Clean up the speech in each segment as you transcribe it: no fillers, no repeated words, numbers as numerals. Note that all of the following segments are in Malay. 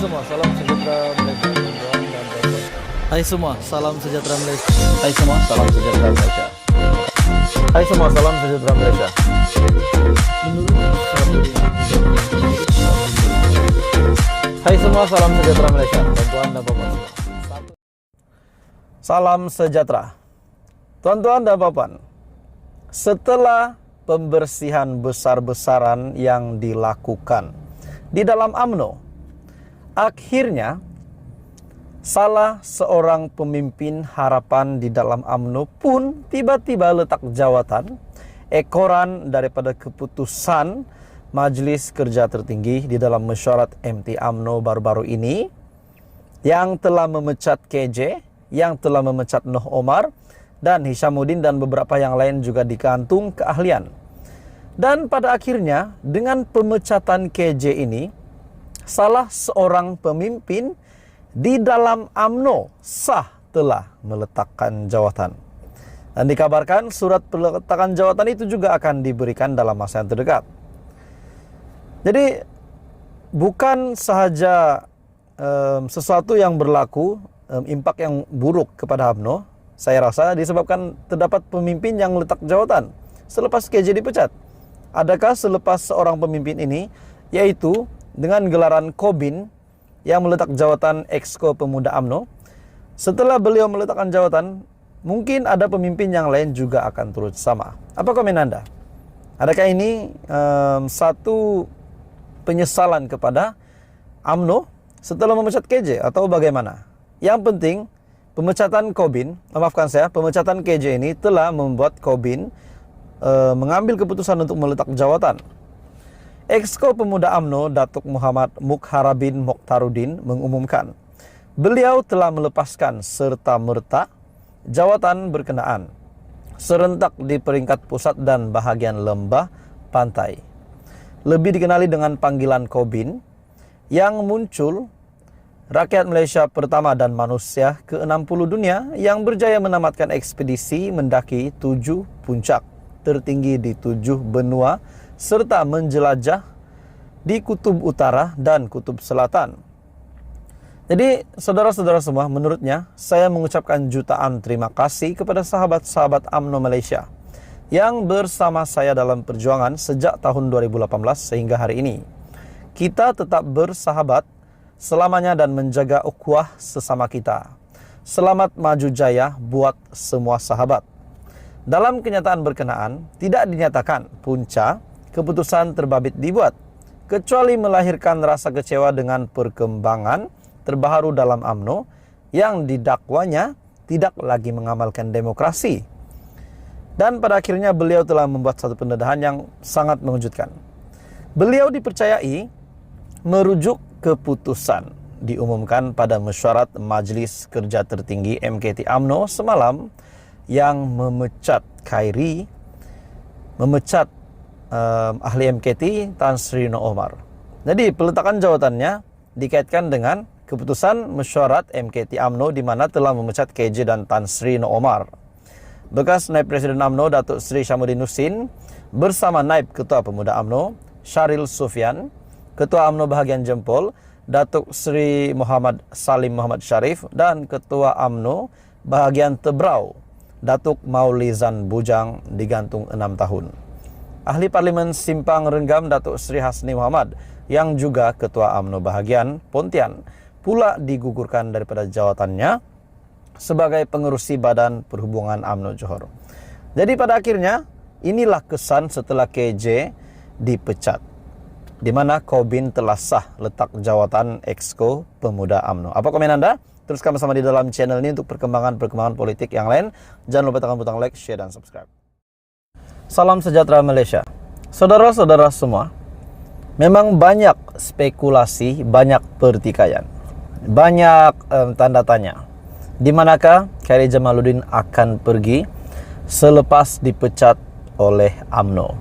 semua, salam sejahtera Malaysia. Hai semua, salam sejahtera Malaysia. Hai semua, salam sejahtera Malaysia. Hai semua, salam sejahtera Malaysia. Hai semua, salam sejahtera Malaysia. Tuan-tuan dan puan-puan. Salam sejahtera. Tuan-tuan dan puan-puan, setelah pembersihan besar-besaran yang dilakukan di dalam UMNO, akhirnya salah seorang pemimpin harapan di dalam UMNO pun tiba-tiba letak jawatan ekoran daripada keputusan Majlis Kerja Tertinggi di dalam mesyuarat MT UMNO baru-baru ini yang telah memecat KJ, yang telah memecat Noh Omar dan Hishamuddin dan beberapa yang lain juga dikantung keahlian. Dan pada akhirnya dengan pemecatan KJ ini, salah seorang pemimpin di dalam UMNO sah telah meletakkan jawatan. Dan dikabarkan surat peletakan jawatan itu juga akan diberikan dalam masa yang terdekat. Jadi bukan sahaja sesuatu yang berlaku, impak yang buruk kepada UMNO, saya rasa disebabkan terdapat pemimpin yang letak jawatan selepas KJ dipecat. Adakah selepas seorang pemimpin ini, yaitu dengan gelaran Kobin yang meletak jawatan Exco Pemuda UMNO, setelah beliau meletakkan jawatan, mungkin ada pemimpin yang lain juga akan turut sama. Apa komen Anda? Adakah ini satu penyesalan kepada UMNO setelah memecat KJ atau bagaimana? Yang penting pemecatan pemecatan KJ ini telah membuat Kobin mengambil keputusan untuk meletak jawatan. Exco Pemuda UMNO Datuk Muhammad Mukharabin Mokhtaruddin mengumumkan beliau telah melepaskan serta-merta jawatan berkenaan serentak di peringkat pusat dan bahagian lembah pantai. Lebih dikenali dengan panggilan Kobin, yang muncul rakyat Malaysia pertama dan manusia ke-60 dunia yang berjaya menamatkan ekspedisi mendaki 7 puncak tertinggi di 7 benua serta menjelajah di Kutub Utara dan Kutub Selatan. Jadi saudara-saudara semua, menurutnya saya mengucapkan jutaan terima kasih kepada sahabat-sahabat UMNO Malaysia yang bersama saya dalam perjuangan sejak tahun 2018 sehingga hari ini. Kita tetap bersahabat selamanya dan menjaga ukhuwah sesama kita. Selamat maju jaya buat semua sahabat. Dalam kenyataan berkenaan, tidak dinyatakan punca keputusan terbabit dibuat, kecuali melahirkan rasa kecewa dengan perkembangan terbaru dalam UMNO yang didakwanya tidak lagi mengamalkan demokrasi. Dan pada akhirnya beliau telah membuat satu pendedahan yang sangat mengejutkan. Beliau dipercayai merujuk keputusan diumumkan pada mesyuarat Majlis Kerja Tertinggi MKT UMNO semalam yang memecat ahli MKT Tan Sri Noh Omar. Jadi peletakan jawatannya dikaitkan dengan keputusan mesyuarat MKT UMNO di mana telah memecat KJ dan Tan Sri Noh Omar. Bekas Naib Presiden UMNO Datuk Seri Hishamuddin Husin bersama Naib Ketua Pemuda UMNO Syaril Sufian, Ketua UMNO Bahagian Jempol Datuk Seri Muhammad Salim Muhammad Sharif dan Ketua UMNO Bahagian Tebrau Datuk Maulizan Bujang digantung 6 tahun. Ahli Parlimen Simpang Renggam Datuk Seri Hasni Muhammad yang juga Ketua UMNO Bahagian Pontian pula digugurkan daripada jawatannya sebagai pengerusi Badan Perhubungan UMNO Johor. Jadi pada akhirnya inilah kesan setelah KJ dipecat, di mana Kobin telah sah letak jawatan Exco Pemuda UMNO. Apa komen Anda? Teruskan bersama di dalam channel ini untuk perkembangan politik yang lain. Jangan lupa tekan butang like, share, dan subscribe. Salam sejahtera Malaysia. Saudara-saudara semua, memang banyak spekulasi, banyak pertikaian, banyak tanda tanya. Di manakah Khairi Jamaluddin akan pergi selepas dipecat oleh UMNO?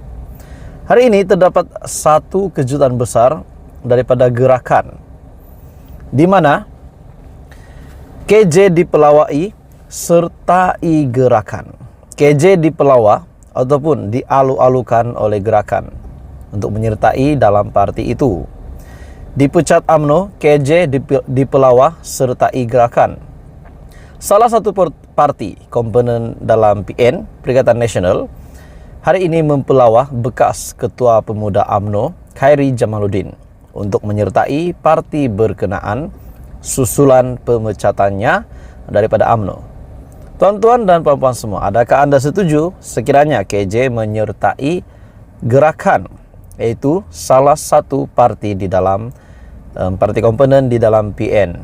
Hari ini terdapat satu kejutan besar daripada gerakan, di mana KJ dipelawai sertai gerakan. KJ dipelawa ataupun dialu-alukan oleh gerakan untuk menyertai dalam parti itu. Dipecat UMNO, KJ dipelawah sertai gerakan. Salah satu parti komponen dalam PN, Perikatan Nasional, hari ini mempelawah bekas Ketua Pemuda UMNO, Khairi Jamaluddin, untuk menyertai parti berkenaan susulan pemecatannya daripada UMNO. Tuan-tuan dan puan-puan semua, adakah Anda setuju sekiranya KJ menyertai gerakan, yaitu salah satu parti di dalam parti komponen di dalam PN,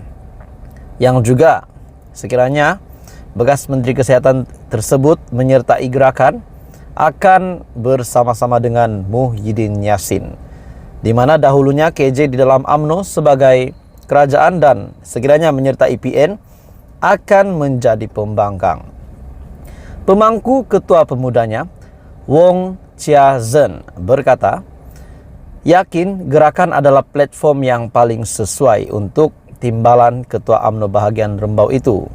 yang juga sekiranya bekas Menteri Kesehatan tersebut menyertai gerakan akan bersama-sama dengan Muhyiddin Yassin, di mana dahulunya KJ di dalam UMNO sebagai kerajaan dan sekiranya menyertai PN akan menjadi pembangkang. Pemangku Ketua Pemudanya, Wong Chia Zhen, berkata, yakin gerakan adalah platform yang paling sesuai untuk timbalan Ketua UMNO bahagian Rembau itu.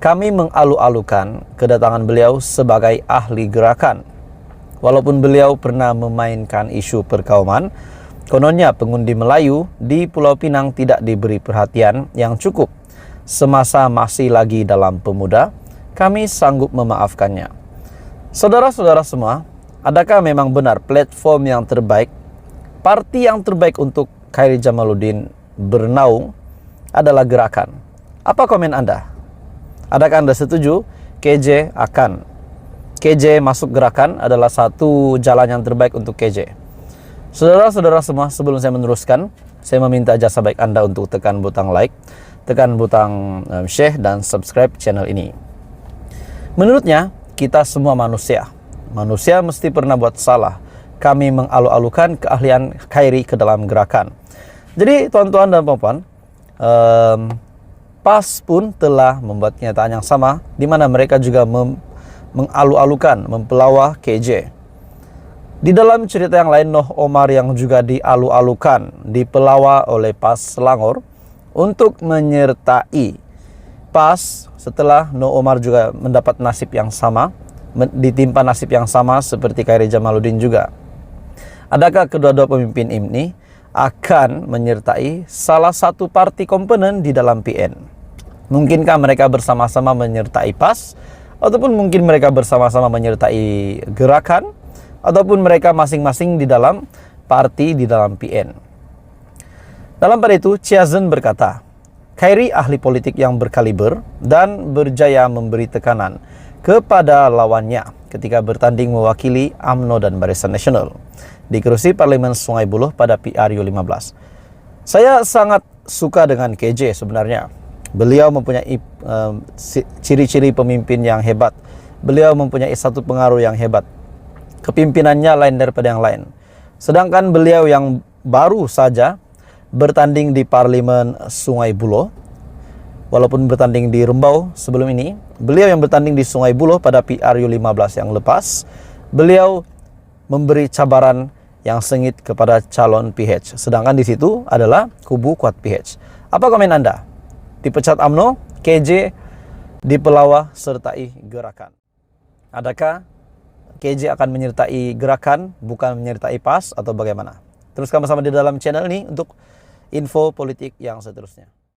Kami mengalu-alukan kedatangan beliau sebagai ahli gerakan. Walaupun beliau pernah memainkan isu perkauman, kononnya pengundi Melayu di Pulau Pinang tidak diberi perhatian yang cukup. Semasa masih lagi dalam pemuda, kami sanggup memaafkannya. Saudara-saudara semua, adakah memang benar platform yang terbaik, parti yang terbaik untuk Khairi Jamaluddin bernaung adalah gerakan? Apa komen Anda? Adakah Anda setuju KJ masuk gerakan adalah satu jalan yang terbaik untuk KJ? Saudara-saudara semua, sebelum saya meneruskan, saya meminta jasa baik Anda untuk tekan butang like, tekan butang share dan subscribe channel ini. Menurutnya, kita semua manusia mesti pernah buat salah. Kami mengalu-alukan keahlian Khairi ke dalam gerakan. Jadi tuan-tuan dan puan-puan, PAS pun telah membuat kenyataan yang sama, di mana mereka juga mengalu-alukan, mempelawah KJ. Di dalam cerita yang lain, Noh Omar yang juga dialu-alukan, dipelawah oleh PAS Selangor untuk menyertai PAS setelah Noh Omar juga mendapat nasib yang sama, ditimpa nasib yang sama seperti Khairi Jamaluddin juga. Adakah kedua-dua pemimpin ini akan menyertai salah satu parti komponen di dalam PN? Mungkinkah mereka bersama-sama menyertai PAS, ataupun mungkin mereka bersama-sama menyertai gerakan, ataupun mereka masing-masing di dalam parti di dalam PN? Dalam pada itu, Chia Zhen berkata, Khairi ahli politik yang berkaliber dan berjaya memberi tekanan kepada lawannya ketika bertanding mewakili UMNO dan Barisan Nasional di kerusi Parlemen Sungai Buloh pada PRU 15. Saya sangat suka dengan KJ sebenarnya. Beliau mempunyai ciri-ciri pemimpin yang hebat. Beliau mempunyai satu pengaruh yang hebat. Kepimpinannya lain daripada yang lain. Sedangkan beliau yang baru saja bertanding di Parlemen Sungai Buloh, walaupun bertanding di Rembau sebelum ini, beliau yang bertanding di Sungai Buloh pada PRU 15 yang lepas, beliau memberi cabaran yang sengit kepada calon PH. Sedangkan di situ adalah kubu kuat PH. Apa komen Anda? Dipecat UMNO, KJ dipelawah sertai gerakan. Adakah KJ akan menyertai gerakan, bukan menyertai PAS, atau bagaimana? Teruskan bersama di dalam channel ini untuk info politik yang seterusnya.